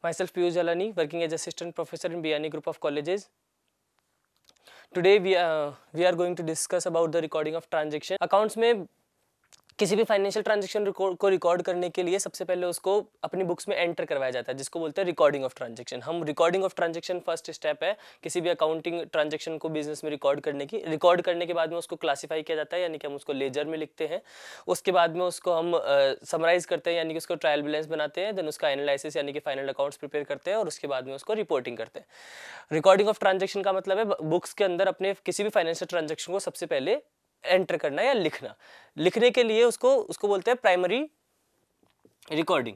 Myself Piyush Jalani, working as assistant professor in Biyani Group of Colleges. Today we are going to discuss about the recording of transaction. Accounts में किसी भी financial transaction को record करने के लिए सबसे पहले उसको अपनी बुक्स में एंटर करवाया जाता है, जिसको बोलते हैं रिकॉर्डिंग ऑफ ट्रांजेक्शन. हम recording of transaction first step है किसी भी अकाउंटिंग ट्रांजेक्शन को बिजनेस में रिकॉर्ड करने की. रिकॉर्ड करने के बाद में उसको क्लासीफाई किया जाता है, यानी कि हम उसको लेजर में लिखते हैं. उसके बाद में उसको हम समराइज करते हैं, यानी कि उसको ट्रायल बैलेंस बनाते हैं. देन उसका एनालिसिस यानी कि फाइनल अकाउंट्स प्रिपेयर करते हैं और उसके बाद में उसको रिपोर्टिंग करते हैं. रिकॉर्डिंग ऑफ ट्रांजेक्शन का मतलब है बुक्स के अंदर अपने किसी भी फाइनेंशियल ट्रांजेक्शन को सबसे पहले एंटर करना या लिखना. लिखने के लिए उसको बोलते हैं प्राइमरी रिकॉर्डिंग.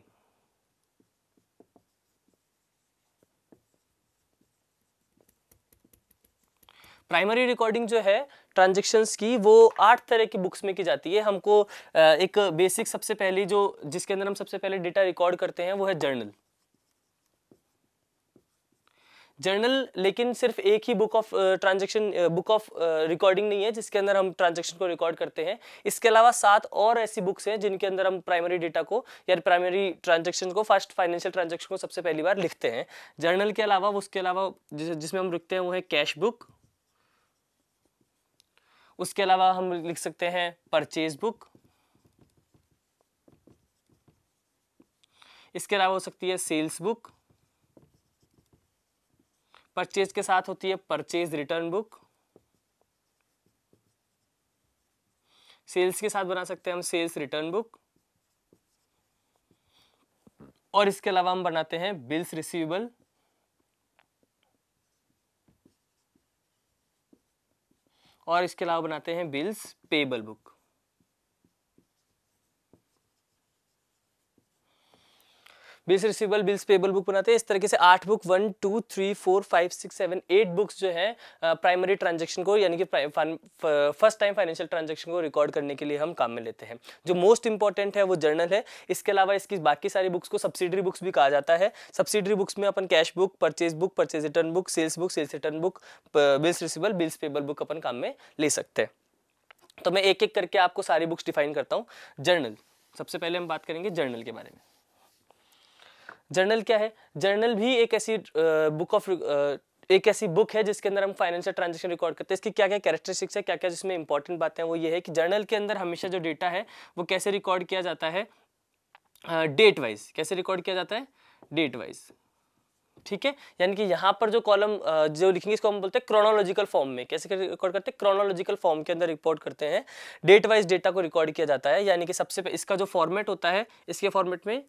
प्राइमरी रिकॉर्डिंग जो है ट्रांजैक्शंस की, वो 8 तरह की बुक्स में की जाती है. हमको एक बेसिक सबसे पहली जो जिसके अंदर हम सबसे पहले डेटा रिकॉर्ड करते हैं वो है जर्नल. जर्नल लेकिन सिर्फ एक ही बुक ऑफ रिकॉर्डिंग नहीं है जिसके अंदर हम ट्रांजैक्शन को रिकॉर्ड करते हैं. इसके अलावा 7 और ऐसी बुक्स हैं जिनके अंदर हम प्राइमरी डेटा को या प्राइमरी ट्रांजैक्शन को, फर्स्ट फाइनेंशियल ट्रांजैक्शन को सबसे पहली बार लिखते हैं. जर्नल के अलावा उसके अलावा जिसमें हम लिखते हैं वो है कैश बुक. उसके अलावा हम लिख सकते हैं परचेज बुक. इसके अलावा हो सकती है सेल्स बुक. परचेज के साथ होती है परचेज रिटर्न बुक. सेल्स के साथ बना सकते हैं हम सेल्स रिटर्न बुक. और इसके अलावा हम बनाते हैं बिल्स रिसीवेबल. और इसके अलावा बनाते हैं bills payable book. Bills receivable, bills payable book बनाते हैं. इस तरीके से 8 बुक 1 2 3 4 5 6 7 8 बुक्स जो है प्राइमरी ट्रांजैक्शन को यानी कि फर्स्ट टाइम फाइनेंशियल ट्रांजैक्शन को रिकॉर्ड करने के लिए हम काम में लेते हैं. जो मोस्ट इंपॉर्टेंट है वो जर्नल है. इसके अलावा इसकी बाकी सारी बुक्स को सब्सिडरी बुक्स भी कहा जाता है. सब्सिडरी बुक्स में अपन cash book, purchase book, purchase return book, sales return book, bills receivable, bills payable book अपन काम में ले सकते हैं. तो मैं एक एक करके आपको सारी बुक्स डिफाइन करता हूँ. जर्नल, सबसे पहले हम बात करेंगे जर्नल के बारे में. जर्नल क्या है? जर्नल भी एक ऐसी बुक है जिसके अंदर हम फाइनेंशियल ट्रांजैक्शन रिकॉर्ड करते हैं. इसकी क्या क्या कैरेक्टरिस्टिक्स है, क्या क्या जिसमें इंपॉर्टेंट बातें हैं, वो ये है कि जर्नल के अंदर हमेशा जो डेटा है वो कैसे रिकॉर्ड किया जाता है, डेट वाइज. कैसे रिकॉर्ड किया जाता है? Date wise. ठीक है, यानी कि यहाँ पर जो कॉलम जो लिखेंगे इसको हम बोलते हैं क्रोनोलॉजिकल फॉर्म में. कैसे रिकॉर्ड करते हैं? क्रोनोलॉजिकल फॉर्म के अंदर रिपोर्ट करते हैं. डेट वाइज डेटा को रिकॉर्ड किया जाता है, यानी कि सबसे इसका जो फॉर्मेट होता है, इसके फॉर्मेट में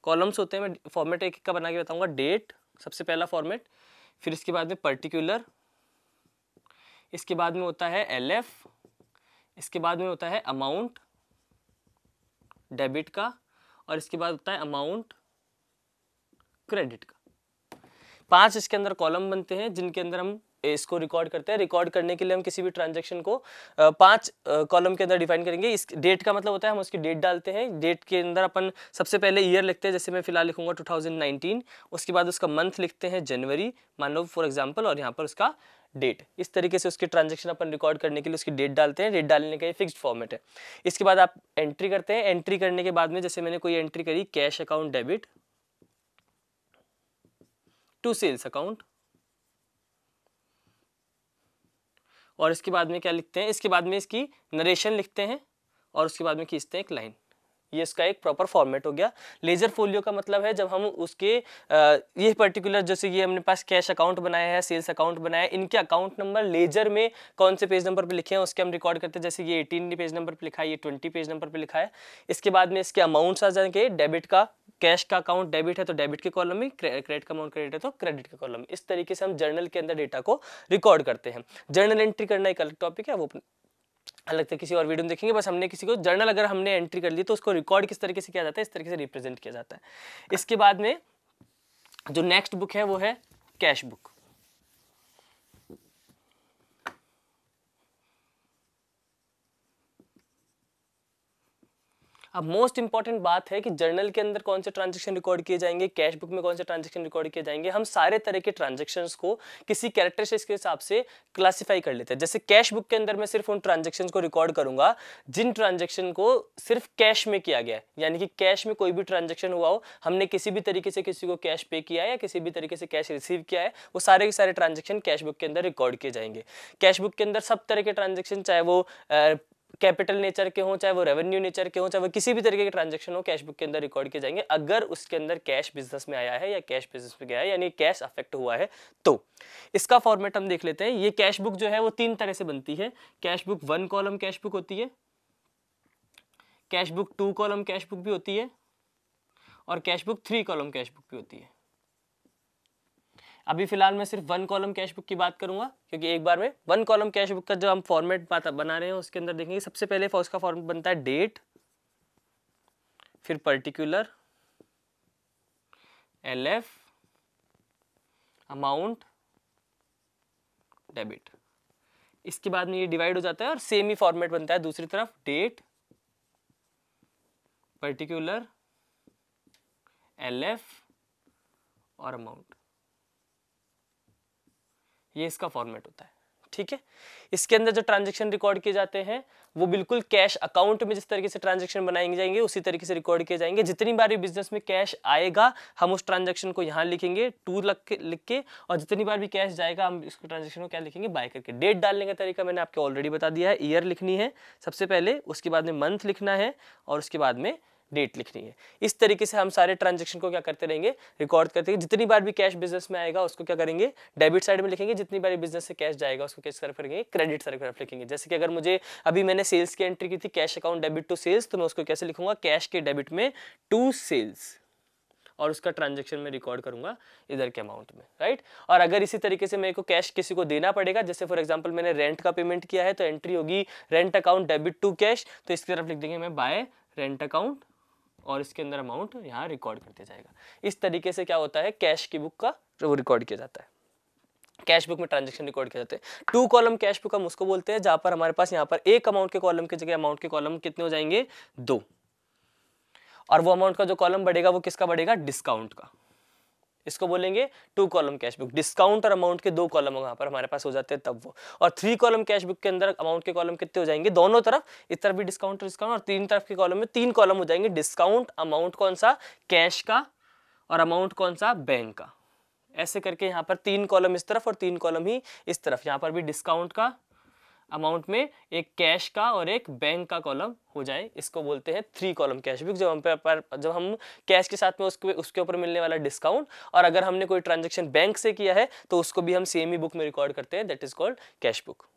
कॉलम्स होते हैं. मैं फॉर्मेट एक का बना के बताऊंगा. डेट सबसे पहला फॉर्मेट, फिर इसके बाद में पर्टिकुलर, इसके बाद में होता है LF, इसके बाद में होता है अमाउंट डेबिट का, और इसके बाद होता है अमाउंट क्रेडिट का. 5 इसके अंदर कॉलम बनते हैं जिनके अंदर हम इसको रिकॉर्ड करते हैं. रिकॉर्ड करने के लिए हम किसी भी ट्रांजैक्शन को 5 कॉलम के अंदर डिफाइन करेंगे. इस डेट का मतलब होता है हम उसकी डेट डालते हैं. डेट के अंदर अपन सबसे पहले ईयर लिखते हैं, जैसे मैं फिलहाल लिखूंगा 2019. उसके बाद उसका मंथ लिखते हैं जनवरी, मान लो फॉर एग्जांपल, और यहाँ पर उसका डेट. इस तरीके से उसकी ट्रांजैक्शन अपन रिकॉर्ड करने के लिए उसकी डेट डालते हैं. डेट डालने का ये फिक्स्ड फॉर्मेट है. इसके बाद आप एंट्री करते हैं. एंट्री करने के बाद में जैसे मैंने कोई एंट्री करी, cash account debit to sales account, और इसके बाद में क्या लिखते हैं? इसके बाद में इसकी नरेशन लिखते हैं और उसके बाद में खींचते हैं एक लाइन. ये इसका एक प्रॉपर फॉर्मेट हो गया. लेजर फोलियो का मतलब है जब हम उसके ये पर्टिकुलर, जैसे ये हमने पास कैश अकाउंट बनाया है, सेल्स अकाउंट बनाया है, इनके अकाउंट नंबर लेजर में कौन से पेज नंबर पे लिखे हैं उसके हम रिकॉर्ड करते हैं. जैसे ये 18 पेज नंबर पे लिखा है, ये 20 पेज नंबर पे लिखा है. इसके बाद में इसके अमाउंट्स आ जाएंगे. डेबिट का, कैश का अकाउंट डेबिट है तो डेबिट के कॉलम में, क्रेडिट का अमाउंट क्रेडिट है तो क्रेडिट के कॉलम में. इस तरीके से हम जर्नल के अंदर डेटा को रिकॉर्ड करते हैं. जर्नल एंट्री करना एक अलग टॉपिक है, वो अलग से किसी और वीडियो में देखेंगे. बस हमने किसी को जर्नल अगर हमने एंट्री कर ली तो उसको रिकॉर्ड किस तरीके से किया जाता है, इस तरीके से रिप्रेजेंट किया जाता है. इसके बाद में जो नेक्स्ट बुक है वो है कैश बुक. अब मोस्ट इंपॉर्टेंट बात है कि जर्नल के अंदर कौन से ट्रांजैक्शन रिकॉर्ड किए जाएंगे, कैश बुक में कौन से ट्रांजैक्शन रिकॉर्ड किए जाएंगे। हम सारे तरह के ट्रांजैक्शंस को किसी कैरेक्टरिस्टिक्स के हिसाब से क्लासिफाई कर लेते हैं। जैसे कैश बुक के अंदर मैं सिर्फ उन ट्रांजैक्शंस को रिकॉर्ड करूंगा जिन ट्रांजैक्शन को सिर्फ कैश में किया गया है, यानी कि कैश में कोई भी ट्रांजैक्शन हुआ हो, हमने किसी भी तरीके से किसी को कैश पे किया है या किसी भी तरीके से कैश रिसीव किया है, वो सारे के सारे ट्रांजैक्शन कैश बुक के अंदर रिकॉर्ड किए जाएंगे। कैश बुक के अंदर सब तरह के ट्रांजैक्शन, चाहे वो कैपिटल नेचर के हो, चाहे वो रेवेन्यू नेचर के हो, चाहे वो किसी भी तरीके के ट्रांजैक्शन हो, कैश बुक के अंदर रिकॉर्ड किए जाएंगे अगर उसके अंदर कैश बिजनेस में आया है या कैश बिजनेस में गया है, यानी कैश अफेक्ट हुआ है। तो इसका फॉर्मेट हम देख लेते हैं। ये कैश बुक जो है वो 3 तरह से बनती है। Cash book 1 column cash book होती है, cash book 2 column cash book भी होती है, और cash book 3 column cash book भी होती है। अभी फिलहाल मैं सिर्फ 1 कॉलम कैश बुक की बात करूंगा, क्योंकि एक बार में 1 कॉलम कैश बुक का जो हम फॉर्मेट बना रहे हैं उसके अंदर देखेंगे। सबसे पहले उसका फॉर्मेट बनता है डेट, फिर पर्टिकुलर, LF, अमाउंट, डेबिट। इसके बाद में ये डिवाइड हो जाता है और सेम ही फॉर्मेट बनता है दूसरी तरफ, डेट, पर्टिकुलर, LF और अमाउंट। ये इसका फॉर्मेट होता है, ठीक है। इसके अंदर जो ट्रांजैक्शन रिकॉर्ड किए जाते हैं वो बिल्कुल कैश अकाउंट में जिस तरीके से ट्रांजैक्शन बनाए जाएंगे उसी तरीके से रिकॉर्ड किए जाएंगे। जितनी बार बिजनेस में कैश आएगा हम उस ट्रांजैक्शन को यहाँ लिखेंगे 2 लिख के, और जितनी बार भी कैश जाएगा हम इसको ट्रांजैक्शन को क्या लिखेंगे, बाय करके। डेट डालने का तरीका मैंने आपको ऑलरेडी बता दिया है। ईयर लिखनी है सबसे पहले, उसके बाद में मंथ लिखना है और उसके बाद में डेट लिखनी है। इस तरीके से हम सारे ट्रांजैक्शन को क्या करते रहेंगे, रिकॉर्ड करते हैं। जितनी बार भी कैश बिजनेस में आएगा उसको क्या करेंगे, डेबिट साइड में लिखेंगे। जितनी बार बिजनेस से कैश जाएगा उसको किस तरफ करेंगे, क्रेडिट साइड तरफ लिखेंगे। जैसे कि अगर मुझे अभी मैंने सेल्स की एंट्री की थी, cash account debit to sales, तो मैं उसको कैसे लिखूंगा, कैश के डेबिट में टू सेल्स, और उसका ट्रांजैक्शन में रिकॉर्ड करूंगा इधर के अमाउंट में, राइट। और अगर इसी तरीके से मेरे को कैश किसी को देना पड़ेगा, जैसे फॉर एग्जांपल मैंने रेंट का पेमेंट किया है तो एंट्री होगी rent account debit to cash, तो इसकी तरफ लिख देंगे मैं बाय रेंट अकाउंट, और इसके अंदर अमाउंट यहाँ रिकॉर्ड करते जाएगा। इस तरीके से क्या होता है, कैश की बुक का वो रिकॉर्ड किया जाता है, कैश बुक में ट्रांजैक्शन रिकॉर्ड किए जाते हैं। 2 कॉलम कैश बुक हम उसको बोलते हैं जहां पर हमारे पास यहाँ पर एक अमाउंट के कॉलम की जगह अमाउंट के कॉलम कितने हो जाएंगे, 2, और वो अमाउंट का जो कॉलम बढ़ेगा वो किसका बढ़ेगा, डिस्काउंट का। इसको बोलेंगे 2 कॉलम कैश बुक। डिस्काउंट और अमाउंट के 2 कॉलम वहां पर हमारे पास हो जाते हैं तब वो। और 3 कॉलम कैश बुक के अंदर अमाउंट के कॉलम कितने हो जाएंगे, दोनों तरफ, इस तरफ भी डिस्काउंट और 3 तरफ के कॉलम में 3 कॉलम हो जाएंगे। डिस्काउंट अमाउंट कौन सा, कैश का, और अमाउंट कौन सा, बैंक का। ऐसे करके यहाँ पर 3 कॉलम इस तरफ और 3 कॉलम ही इस तरफ। यहाँ पर भी डिस्काउंट का, अमाउंट में एक कैश का और एक बैंक का कॉलम हो जाए, इसको बोलते हैं 3 कॉलम कैश बुक। जब हम कैश के साथ में उसके ऊपर मिलने वाला डिस्काउंट, और अगर हमने कोई ट्रांजैक्शन बैंक से किया है तो उसको भी हम सेम ही बुक में रिकॉर्ड करते हैं, that is called cash book.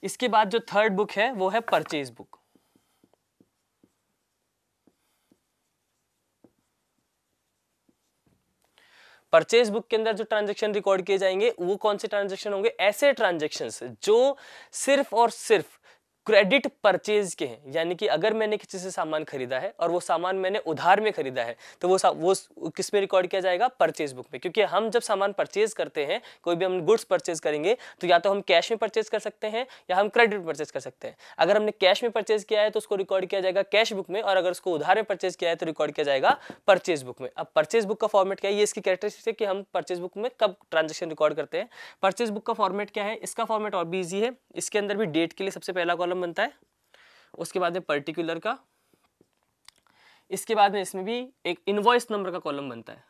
इसके बाद जो थर्ड बुक है वो है परचेज बुक। परचेज बुक के अंदर जो ट्रांजैक्शन रिकॉर्ड किए जाएंगे वो कौन से ट्रांजैक्शन होंगे, ऐसे ट्रांजैक्शंस जो सिर्फ और सिर्फ क्रेडिट परचेज के हैं। यानी कि अगर मैंने किसी से सामान खरीदा है और वो सामान मैंने उधार में खरीदा है तो वो किस में रिकॉर्ड किया जाएगा, परचेज बुक में। क्योंकि हम जब सामान परचेज करते हैं, कोई भी हम गुड्स परचेज करेंगे तो या तो हम कैश में परचेज कर सकते हैं या हम क्रेडिट परचेज कर सकते हैं। अगर हमने कैश में परचेज किया है तो उसको रिकॉर्ड किया जाएगा कैश बुक में, और अगर उसको उधार में परचेज किया है तो रिकॉर्ड किया जाएगा परचेज बुक में। अब परचेज बुक का फॉर्मेट क्या है, ये इसकी कैरेक्टरिस्टिक है कि हम परचेज बुक में कब ट्रांजैक्शन रिकॉर्ड करते हैं। परचेज बुक का फॉर्मेट क्या है, इसका फॉर्मेट और भी ईजी है। इसके अंदर भी डेट के लिए सबसे पहला कॉलम बनता है, उसके बाद में पर्टिकुलर का, इसके बाद में इसमें भी एक इनवॉइस नंबर का कॉलम बनता है,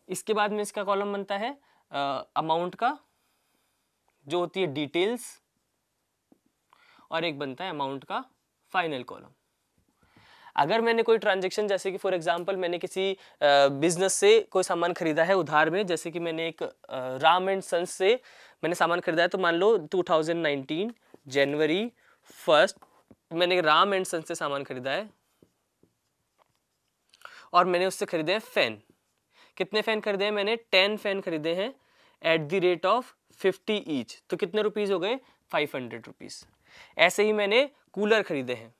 इसके बाद में इसका कॉलम बनता है अमाउंट का जो होती है डिटेल्स, और एक बनता है अमाउंट का फाइनल कॉलम। अगर मैंने कोई ट्रांजैक्शन, जैसे कि फॉर एग्जांपल मैंने किसी बिजनेस से कोई सामान खरीदा है उधार में, जैसे कि मैंने एक राम एंड सन्स से मैंने सामान खरीदा है, तो मान लो 2019 जनवरी 1 मैंने राम एंड सन्स से सामान खरीदा है और मैंने उससे खरीदे हैं फैन। कितने फैन खरीदे हैं मैंने, 10 फैन खरीदे हैं at the rate of 50 each, तो कितने रुपीज हो गए, 500 रुपीज। ऐसे ही मैंने कूलर खरीदे हैं,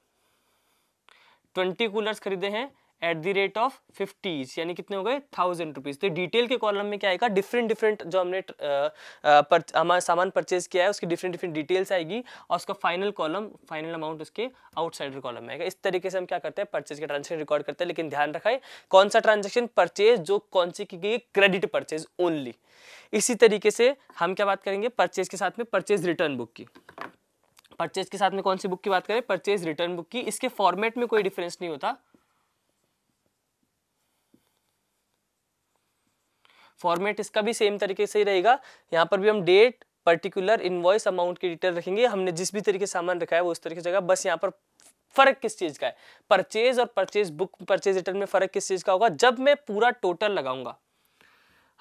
20 कूलर्स खरीदे हैं 50s, यानी कितने हो गए 1000 रुपीज़। तो डिटेल के कॉलम में क्या आएगा, डिफरेंट जो हमने हमारा सामान परचेज किया है उसकी डिफरेंट डिटेल्स आएगी, और उसका फाइनल अमाउंट उसके आउटसाइडर कॉलम में आएगा। इस तरीके से हम क्या करते हैं, परचेज के ट्रांजेक्शन रिकॉर्ड करते हैं। लेकिन ध्यान रखें कौन सा ट्रांजेक्शन, परचेज जो कौन सी की गई, क्रेडिट परचेज ओनली। इसी तरीके से हम क्या बात करेंगे परचेज के साथ में, परचेज रिटर्न बुक की। परचेज के साथ में कौन सी बुक की बात करें, परचेज रिटर्न बुक की। इसके फॉर्मेट में कोई डिफरेंस नहीं होता, फॉर्मेट इसका भी सेम तरीके से ही रहेगा। यहाँ पर भी हम डेट, पर्टिकुलर, इनवॉइस, अमाउंट की डिटेल रखेंगे। हमने जिस भी तरीके से सामान रखा है वो उस तरीके से रहेगा। बस यहाँ पर फर्क किस चीज का है, परचेज और परचेज बुक, परचेज रिटर्न में फर्क किस चीज का होगा, जब मैं पूरा टोटल लगाऊंगा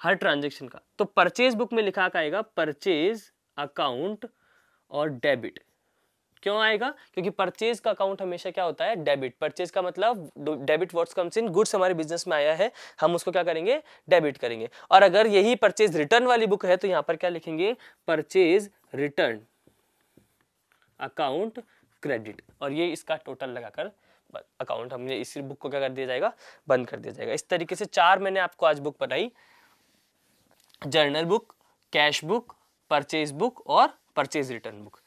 हर ट्रांजेक्शन का, तो परचेज बुक में लिखा आएगा परचेज अकाउंट और डेबिट। क्यों आएगा, क्योंकि परचेज का अकाउंट हमेशा क्या होता है, डेबिट। परचेज का मतलब debit what's comes in, goods हमारे बिजनेस में आया है, हम उसको क्या करेंगे, डेबिट करेंगे। और अगर यही परचेज रिटर्न वाली बुक है तो यहाँ पर क्या लिखेंगे, परचेज रिटर्न अकाउंट क्रेडिट, और ये इसका टोटल लगाकर अकाउंट हमने इसी बुक को क्या कर दिया जाएगा, बंद कर दिया जाएगा। इस तरीके से 4 मैंने आपको आज बुक बताई, journal book, cash book, purchase book और परचेज रिटर्न बुक।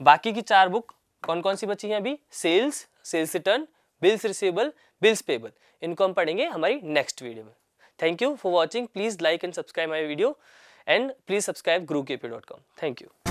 बाकी की 4 बुक कौन कौन सी बची हैं अभी, sales, sales return, bills receivable, bills payable. इनको हम पढ़ेंगे हमारी नेक्स्ट वीडियो में। Thank you for watching, please like and subscribe my video, and please subscribe guruKP.com। Thank you.